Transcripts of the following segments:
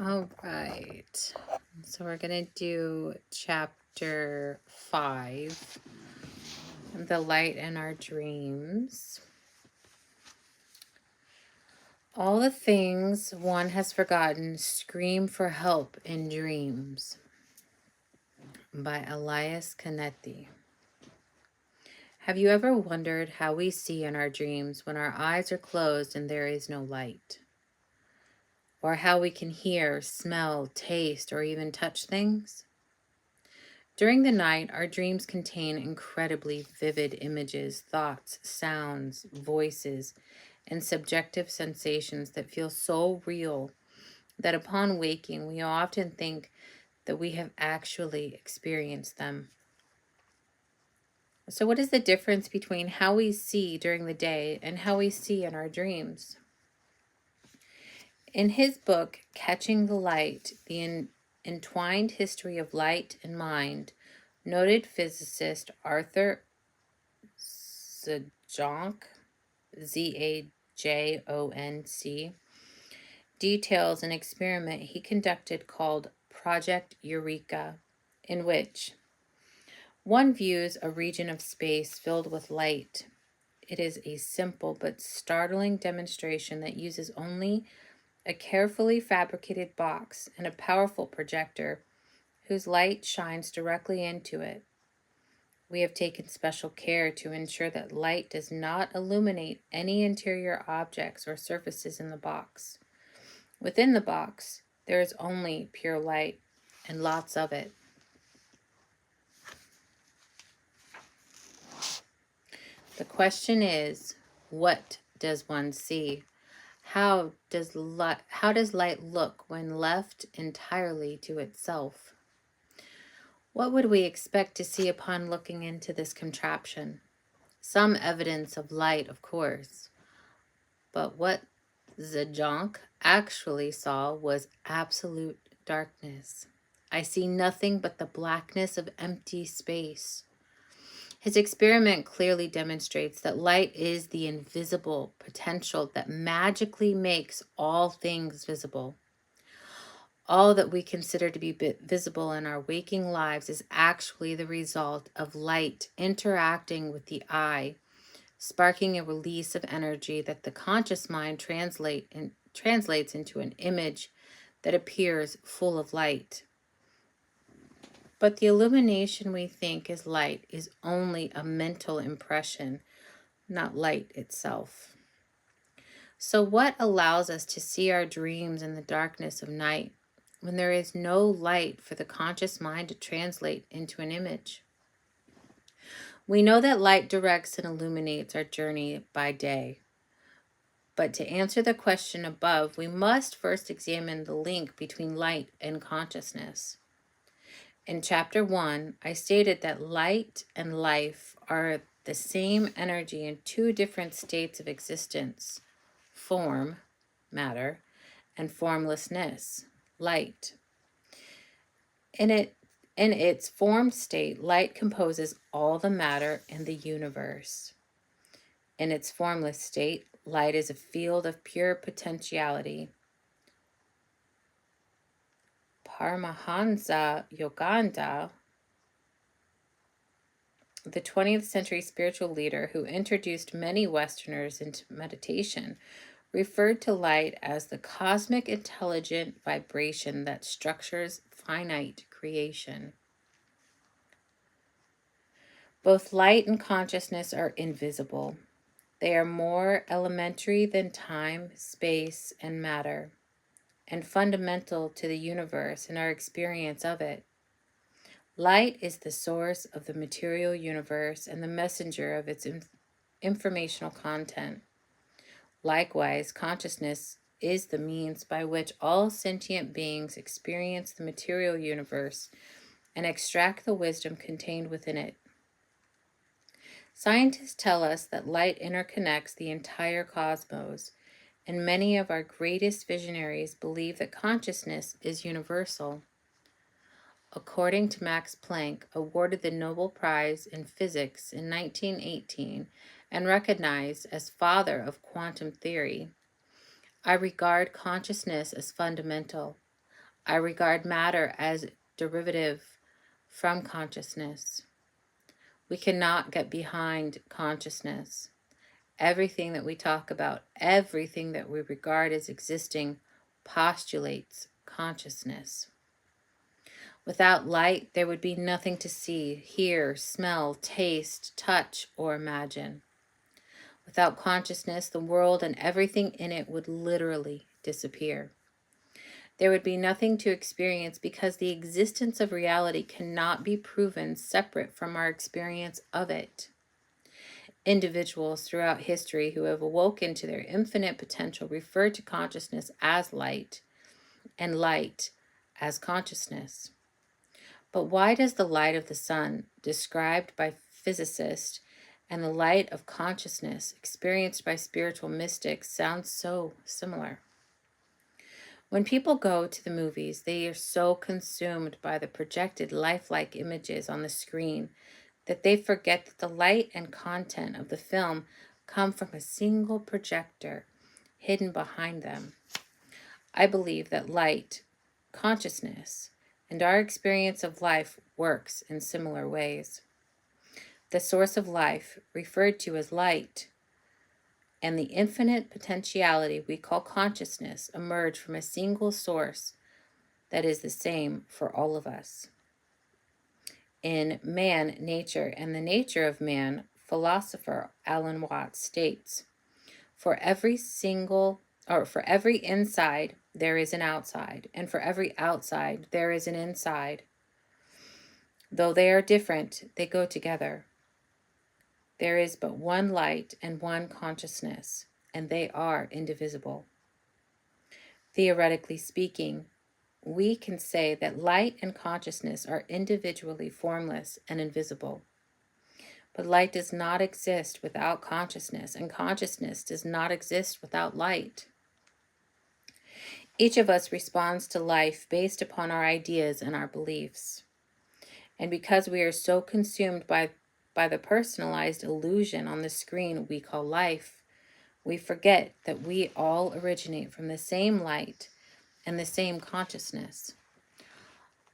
All right. So we're going to do chapter 5, The Light in Our Dreams. All the things one has forgotten scream for help in dreams, by Elias Canetti. Have you ever wondered how we see in our dreams when our eyes are closed and there is no light? Or how we can hear, smell, taste, or even touch things? During the night, our dreams contain incredibly vivid images, thoughts, sounds, voices, and subjective sensations that feel so real that upon waking, we often think that we have actually experienced them. So, what is the difference between how we see during the day and how we see in our dreams? In his book, Catching the Light, the Entwined History of Light and Mind, noted physicist Arthur Zajonc, Zajonc, details an experiment he conducted called Project Eureka, in which one views a region of space filled with light. It is a simple but startling demonstration that uses only a carefully fabricated box and a powerful projector whose light shines directly into it. We have taken special care to ensure that light does not illuminate any interior objects or surfaces in the box. Within the box, there is only pure light, and lots of it. The question is, what does one see? How does light look when left entirely to itself? What would we expect to see upon looking into this contraption? Some evidence of light, of course, but what Zajonc actually saw was absolute darkness. I see nothing but the blackness of empty space. His experiment clearly demonstrates that light is the invisible potential that magically makes all things visible. All that we consider to be visible in our waking lives is actually the result of light interacting with the eye, sparking a release of energy that the conscious mind translates into an image that appears full of light. But the illumination we think is light is only a mental impression, not light itself. So, what allows us to see our dreams in the darkness of night when there is no light for the conscious mind to translate into an image? We know that light directs and illuminates our journey by day. But to answer the question above, we must first examine the link between light and consciousness. In chapter 1, I stated that light and life are the same energy in two different states of existence: form, matter, and formlessness, light. In its formed state, light composes all the matter in the universe. In its formless state, light is a field of pure potentiality. Paramahansa Yogananda, the 20th century spiritual leader who introduced many Westerners into meditation, referred to light as the cosmic intelligent vibration that structures finite creation. Both light and consciousness are invisible. They are more elementary than time, space, and matter, and fundamental to the universe and our experience of it. Light is the source of the material universe and the messenger of its informational content. Likewise, consciousness is the means by which all sentient beings experience the material universe and extract the wisdom contained within it. Scientists tell us that light interconnects the entire cosmos, and many of our greatest visionaries believe that consciousness is universal. According to Max Planck, awarded the Nobel Prize in Physics in 1918 and recognized as father of quantum theory, I regard consciousness as fundamental. I regard matter as derivative from consciousness. We cannot get behind consciousness. Everything that we talk about, everything that we regard as existing, postulates consciousness. Without light, there would be nothing to see, hear, smell, taste, touch, or imagine. Without consciousness, the world and everything in it would literally disappear. There would be nothing to experience because the existence of reality cannot be proven separate from our experience of it. Individuals throughout history who have awoken to their infinite potential refer to consciousness as light and light as consciousness. But why does the light of the sun, described by physicists, and the light of consciousness, experienced by spiritual mystics, sound so similar? When people go to the movies, they are so consumed by the projected lifelike images on the screen that they forget that the light and content of the film come from a single projector hidden behind them. I believe that light, consciousness, and our experience of life works in similar ways. The source of life, referred to as light, and the infinite potentiality we call consciousness emerge from a single source that is the same for all of us. In Man, Nature, and the Nature of Man, philosopher Alan Watts states, for every inside, there is an outside, and for every outside, there is an inside. Though they are different, they go together. There is but one light and one consciousness, and they are indivisible. Theoretically speaking, we can say that light and consciousness are individually formless and invisible. But light does not exist without consciousness, and consciousness does not exist without light. Each of us responds to life based upon our ideas and our beliefs. And because we are so consumed by the personalized illusion on the screen we call life, we forget that we all originate from the same light and the same consciousness.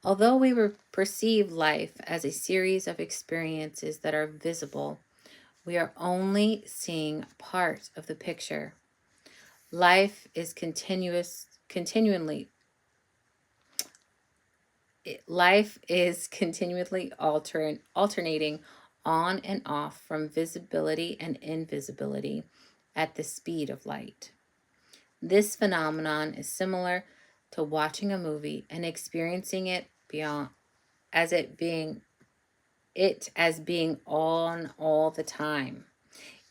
Although we perceive life as a series of experiences that are visible, we are only seeing part of the picture. Life is continually alternating on and off from visibility and invisibility at the speed of light. This phenomenon is similar to watching a movie and experiencing it as being on all the time,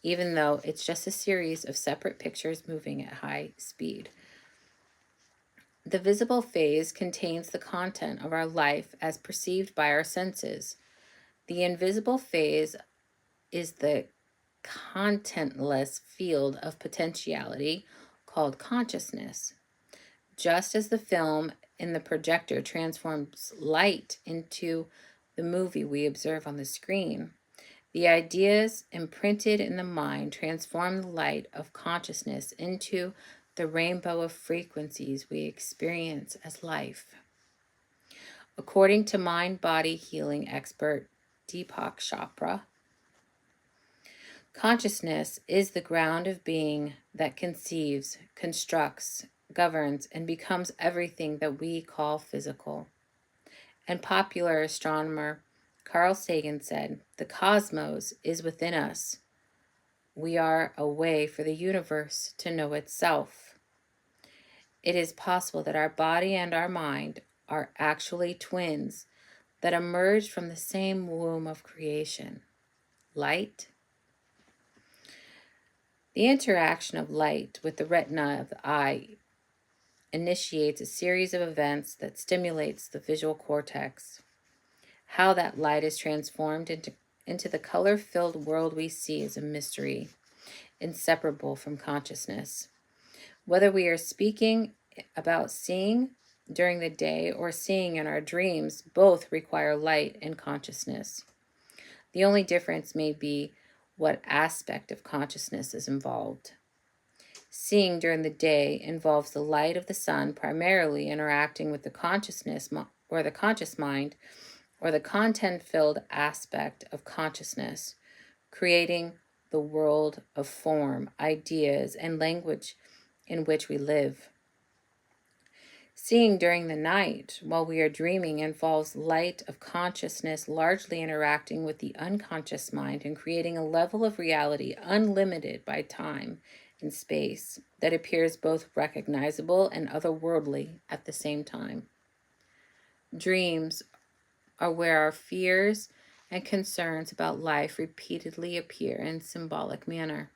even though it's just a series of separate pictures moving at high speed. The visible phase contains the content of our life as perceived by our senses. The invisible phase is the contentless field of potentiality called consciousness. Just as the film in the projector transforms light into the movie we observe on the screen, the ideas imprinted in the mind transform the light of consciousness into the rainbow of frequencies we experience as life. According to mind-body healing expert Deepak Chopra, consciousness is the ground of being that conceives, constructs, governs, and becomes everything that we call physical. And popular astronomer Carl Sagan said, "The cosmos is within us. We are a way for the universe to know itself." It is possible that our body and our mind are actually twins that emerged from the same womb of creation. Light. The interaction of light with the retina of the eye initiates a series of events that stimulates the visual cortex. How that light is transformed into the color-filled world we see is a mystery, inseparable from consciousness. Whether we are speaking about seeing during the day or seeing in our dreams, both require light and consciousness. The only difference may be what aspect of consciousness is involved. Seeing during the day involves the light of the sun primarily interacting with the consciousness or the conscious mind or the content-filled aspect of consciousness, creating the world of form, ideas, and language in which we live. Seeing during the night while we are dreaming involves light of consciousness largely interacting with the unconscious mind and creating a level of reality unlimited by time and space that appears both recognizable and otherworldly at the same time. Dreams are where our fears and concerns about life repeatedly appear in symbolic manner.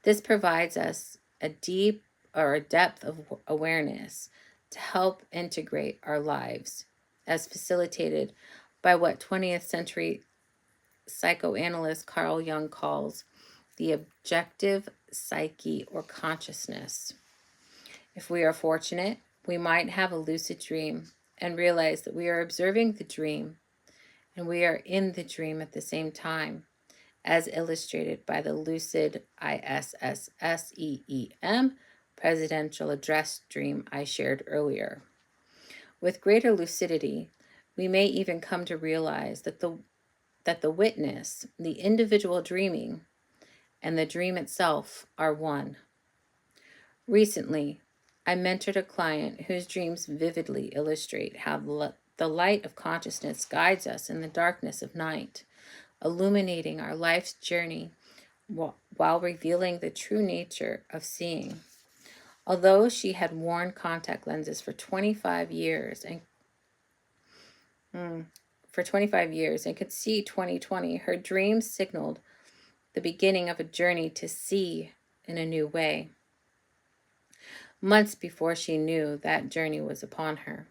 This provides us a depth of awareness to help integrate our lives, as facilitated by what 20th century psychoanalyst Carl Jung calls the objective psyche or consciousness. If we are fortunate, we might have a lucid dream and realize that we are observing the dream and we are in the dream at the same time, as illustrated by the lucid ISSSEEM presidential address dream I shared earlier. With greater lucidity, we may even come to realize that the witness, the individual dreaming, and the dream itself are one. Recently, I mentored a client whose dreams vividly illustrate how the light of consciousness guides us in the darkness of night, illuminating our life's journey while revealing the true nature of seeing. Although she had worn contact lenses for 25 years and could see 20/20, her dreams signaled the beginning of a journey to see in a new way. Months before she knew that journey was upon her.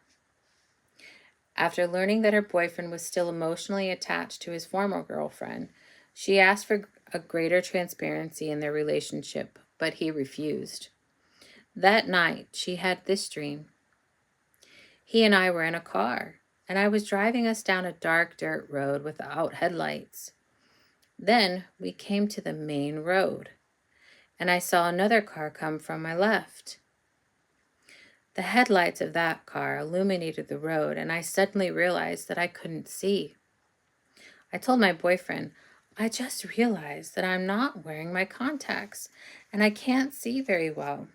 After learning that her boyfriend was still emotionally attached to his former girlfriend, she asked for a greater transparency in their relationship, but he refused. That night, she had this dream. He and I were in a car, and I was driving us down a dark dirt road without headlights. Then we came to the main road, and I saw another car come from my left. The headlights of that car illuminated the road, and I suddenly realized that I couldn't see. I told my boyfriend, I just realized that I'm not wearing my contacts, and I can't see very well.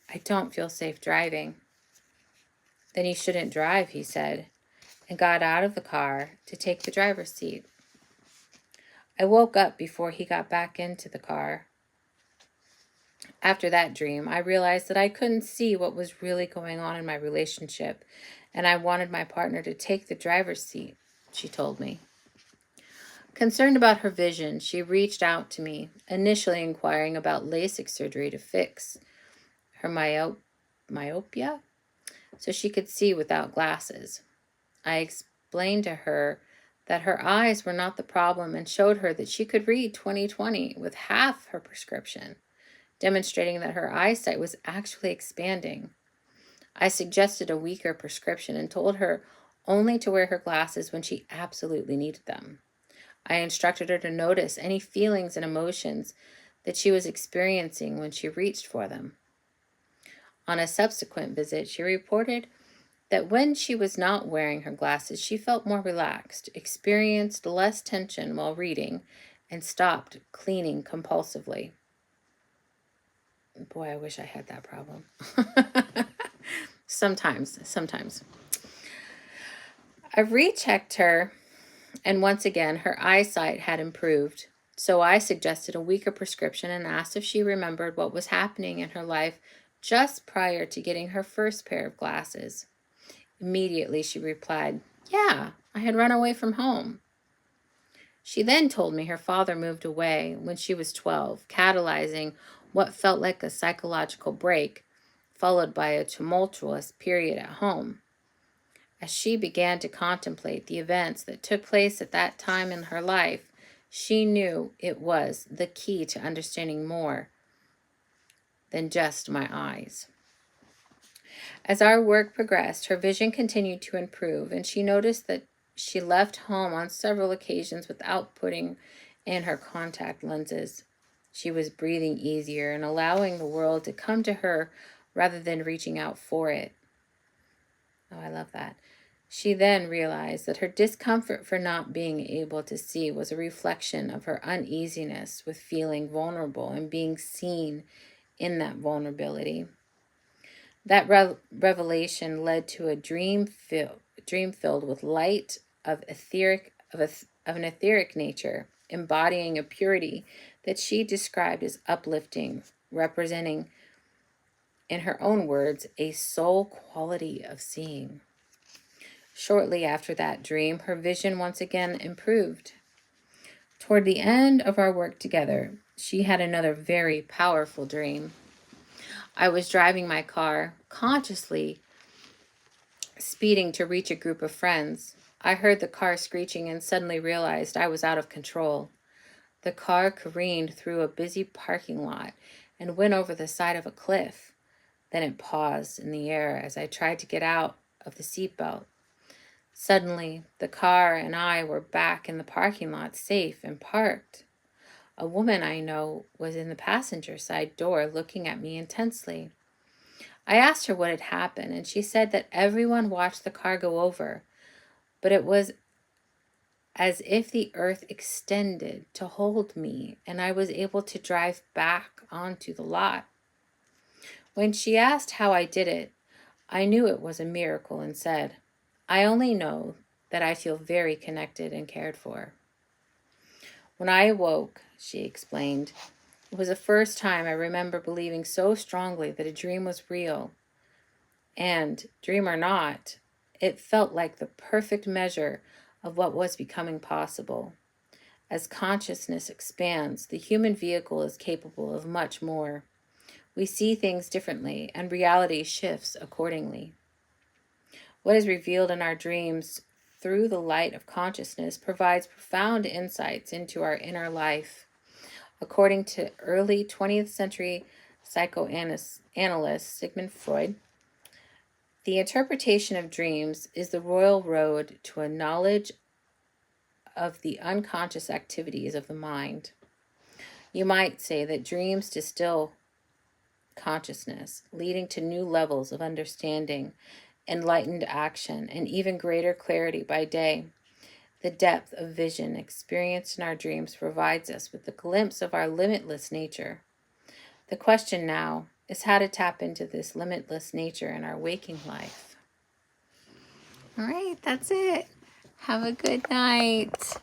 I don't feel safe driving. Then you shouldn't drive, he said, and got out of the car to take the driver's seat. I woke up before he got back into the car. After that dream, I realized that I couldn't see what was really going on in my relationship, and I wanted my partner to take the driver's seat, she told me. Concerned about her vision, she reached out to me, initially inquiring about LASIK surgery to fix her myopia so she could see without glasses. I explained to her that her eyes were not the problem and showed her that she could read 20/20 with half her prescription, demonstrating that her eyesight was actually expanding. I suggested a weaker prescription and told her only to wear her glasses when she absolutely needed them. I instructed her to notice any feelings and emotions that she was experiencing when she reached for them. On a subsequent visit, she reported that when she was not wearing her glasses, she felt more relaxed, experienced less tension while reading, and stopped cleaning compulsively. Boy, I wish I had that problem. Sometimes. I rechecked her, and once again, her eyesight had improved. So I suggested a weaker prescription and asked if she remembered what was happening in her life just prior to getting her first pair of glasses. Immediately, she replied, "Yeah, I had run away from home." She then told me her father moved away when she was 12, catalyzing what felt like a psychological break, followed by a tumultuous period at home. As she began to contemplate the events that took place at that time in her life, she knew it was the key to understanding more than just my eyes. As our work progressed, her vision continued to improve, and she noticed that she left home on several occasions without putting in her contact lenses. She was breathing easier and allowing the world to come to her rather than reaching out for it. Oh, I love that. She then realized that her discomfort for not being able to see was a reflection of her uneasiness with feeling vulnerable and being seen in that vulnerability. That revelation led to a dream filled with light of an etheric nature, embodying a purity that she described as uplifting, representing, in her own words, a soul quality of seeing. Shortly after that dream, her vision once again improved. Toward the end of our work together, she had another very powerful dream. I was driving my car, consciously speeding to reach a group of friends. I heard the car screeching and suddenly realized I was out of control. The car careened through a busy parking lot and went over the side of a cliff. Then it paused in the air as I tried to get out of the seatbelt. Suddenly, the car and I were back in the parking lot, safe and parked. A woman I know was in the passenger side door looking at me intensely. I asked her what had happened, and she said that everyone watched the car go over, but it was as if the earth extended to hold me and I was able to drive back onto the lot. When she asked how I did it, I knew it was a miracle and said, "I only know that I feel very connected and cared for." When I awoke, she explained, it was the first time I remember believing so strongly that a dream was real. And, dream or not, it felt like the perfect measure of what was becoming possible. As consciousness expands, the human vehicle is capable of much more. We see things differently, and reality shifts accordingly. What is revealed in our dreams through the light of consciousness provides profound insights into our inner life. According to early 20th century psychoanalyst Sigmund Freud, the interpretation of dreams is the royal road to a knowledge of the unconscious activities of the mind. You might say that dreams distill consciousness, leading to new levels of understanding, enlightened action, and even greater clarity by day. The depth of vision experienced in our dreams provides us with a glimpse of our limitless nature. The question now is how to tap into this limitless nature in our waking life. All right, that's it. Have a good night.